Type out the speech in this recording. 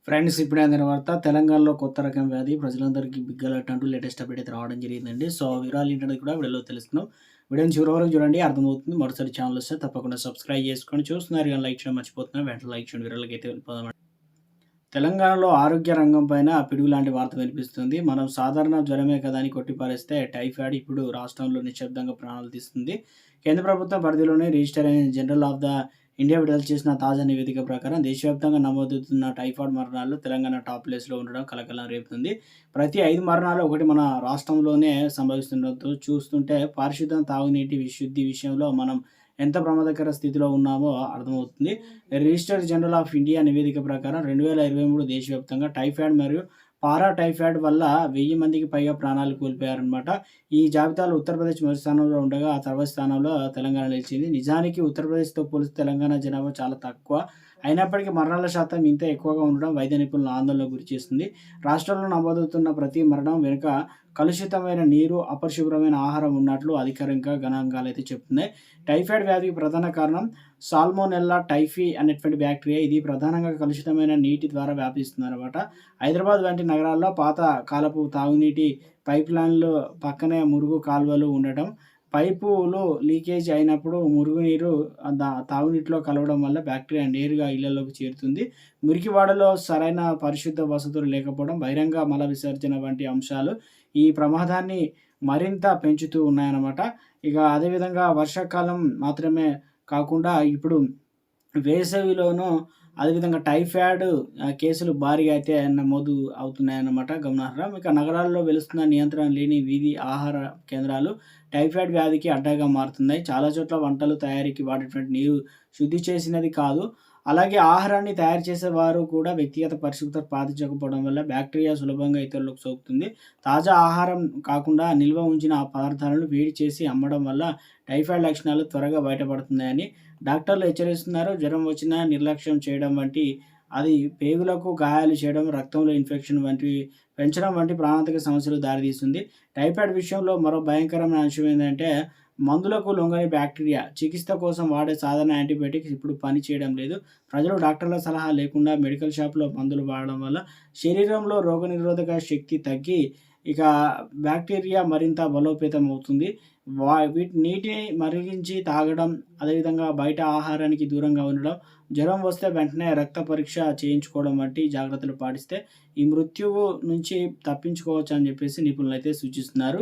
Friends ఇప్పుడే అందిన వార్త తెలంగాణలో కొత్త రకం వ్యాధి ప్రజలందరికీ బిగ్ అలర్ట్ అంటూ లేటెస్ట్ అప్డేట్ అయితే రావడం జరిగిందండి. సో వివరాలు ఏంటనేది కూడా వీడియోలో తెలుసుకుందాం. వీడియోని చివరి వరకు చూడండి, అర్థమవుతుంది. మొదటిసారి ఛానల్ వస్తే తప్పకుండా సబ్స్క్రైబ్ చేసుకొని చూస్తున్నారు కానీ లైక్ చేయడం మర్చిపోతున్నారు. వెంటనే లైక్ చేయండి. వివరాలకి అయితే వెళ్ళిపోదాం. తెలంగాణలో ఆరోగ్య రంగం పైన పిడుగు లాంటి వార్త వినిపిస్తుంది. మనం సాధారణ జ్వరమే కదా అని కొట్టిపారేస్తే టైఫాయిడ్ ఇప్పుడు రాష్ట్రంలో నిశ్శబ్దంగా ప్రాణాలు తీస్తుంది. కేంద్ర ప్రభుత్వం పరిధిలోనే రిజిస్టర్ అయిన జనరల్ ఆఫ్ ద ఇండియా విడుదల చేసిన తాజా నివేదిక ప్రకారం దేశవ్యాప్తంగా నమోదవుతున్న టైఫాయిడ్ మరణాల్లో తెలంగాణ టాప్ ప్లేస్లో ఉండడం కలకలం రేపుతుంది. ప్రతి 5 మరణాలు ఒకటి మన రాష్ట్రంలోనే సంభవిస్తుండటంతో చూస్తుంటే పారిశుద్ధం, తాగునీటి విశుద్ధి విషయంలో మనం ఎంత ప్రమాదకర స్థితిలో ఉన్నామో అర్థమవుతుంది. రిజిస్టర్ జనరల్ ఆఫ్ ఇండియా నివేదిక ప్రకారం 2023 దేశవ్యాప్తంగా టైఫాయిడ్ మరియు పారాటైఫాయిడ్ వల్ల 1000 మందికి పైగా ప్రాణాలు కోల్పోయారనమాట. ఈ జాబితాలో ఉత్తరప్రదేశ్ మొదటి స్థానంలో ఉండగా ఆ తర్వాత స్థానంలో తెలంగాణ నిలిచింది. నిజానికి ఉత్తరప్రదేశ్‌తో పోలిస్తే తెలంగాణ జనాభా చాలా తక్కువ. అయినప్పటికీ మరణాల శాతం ఇంత ఎక్కువగా ఉండడం వైద్య నిపుణులను ఆందోళనకు గురిచేస్తుంది. రాష్ట్రంలో నమోదవుతున్న ప్రతి మరణం వెనుక కలుషితమైన నీరు, అపరిశుభ్రమైన ఆహారం ఉన్నట్లు అధికారిక గణాంకాలైతే చెప్తున్నాయి. టైఫాయిడ్ వ్యాధికి ప్రధాన కారణం సాల్మోనెల్లా టైఫీ అనేటువంటి బ్యాక్టీరియా. ఇది ప్రధానంగా కలుషితమైన నీటి ద్వారా వ్యాపిస్తుందన్నమాట. హైదరాబాద్ వంటి నగరాల్లో పాత కాలపు తాగునీటి పైప్‌లైన్‌లు పక్కనే మురుగు కాలువలు ఉండటం, పైపులు లీకేజ్ అయినప్పుడు మురుగునీరు తాగునీటిలో కలవడం వల్ల బ్యాక్టీరియా నేరుగా ఇళ్లలోకి చేరుతుంది. మురికివాడలో సరైన పరిశుద్ధ వసతులు లేకపోవడం, బహిరంగ మల విసర్జన వంటి అంశాలు ఈ ప్రమాదాన్ని మరింత పెంచుతూ ఉన్నాయన్నమాట. ఇక అదేవిధంగా వర్షాకాలం మాత్రమే కాకుండా ఇప్పుడు వేసవిలోనూ అదేవిధంగా టైఫాయిడ్ కేసులు భారీగా అయితే నమోదు అవుతున్నాయన్నమాట, గమనార్హం. ఇక నగరాల్లో వెలుస్తున్న నియంత్రణ లేని వీధి ఆహార కేంద్రాలు టైఫాయిడ్ వ్యాధికి అడ్డాగా మారుతున్నాయి. చాలా చోట్ల వంటలు తయారీకి వాడేటువంటి నీరు శుద్ధి చేసినది కాదు. అలాగే ఆహారాన్ని తయారు చేసేవారు కూడా వ్యక్తిగత పరిశుభ్రత పాటించకపోవడం వల్ల బ్యాక్టీరియా సులభంగా ఇతరులకు సోకుతుంది. తాజా ఆహారం కాకుండా నిల్వ ఉంచిన ఆ పదార్థాలను వేడి చేసి అమ్మడం వల్ల టైఫాయిడ్ లక్షణాలు త్వరగా బయటపడుతున్నాయని డాక్టర్లు హెచ్చరిస్తున్నారు. జ్వరం వచ్చినా నిర్లక్ష్యం చేయడం వంటి అది పేగులకు గాయాలు చేయడం, రక్తంలో ఇన్ఫెక్షన్ వంటివి పెంచడం వంటి ప్రాణాంతక సమస్యలకు దారితీస్తుంది. టైఫాయిడ్ విషయంలో మరో భయంకరమైన అంశం ఏంటంటే మందులకు లొంగని బ్యాక్టీరియా. చికిత్స కోసం వాడే సాధారణ యాంటీబయాటిక్స్ ఇప్పుడు పని చేయడం లేదు. ప్రజలు డాక్టర్ల సలహా లేకుండా మెడికల్ షాప్‌లో మందులు వాడడం వల్ల శరీరంలో రోగనిరోధక శక్తి తగ్గి ఇక బ్యాక్టీరియా మరింత బలోపేతం అవుతుంది. నీటిని మరిగించి తాగడం, అదేవిధంగా బయట ఆహారానికి దూరంగా ఉండడం, జ్వరం వస్తే వెంటనే రక్త పరీక్ష చేయించుకోవడం వంటి జాగ్రత్తలు పాటిస్తే ఈ మృత్యువు నుంచి తప్పించుకోవచ్చని చెప్పేసి నిపుణులైతే సూచిస్తున్నారు.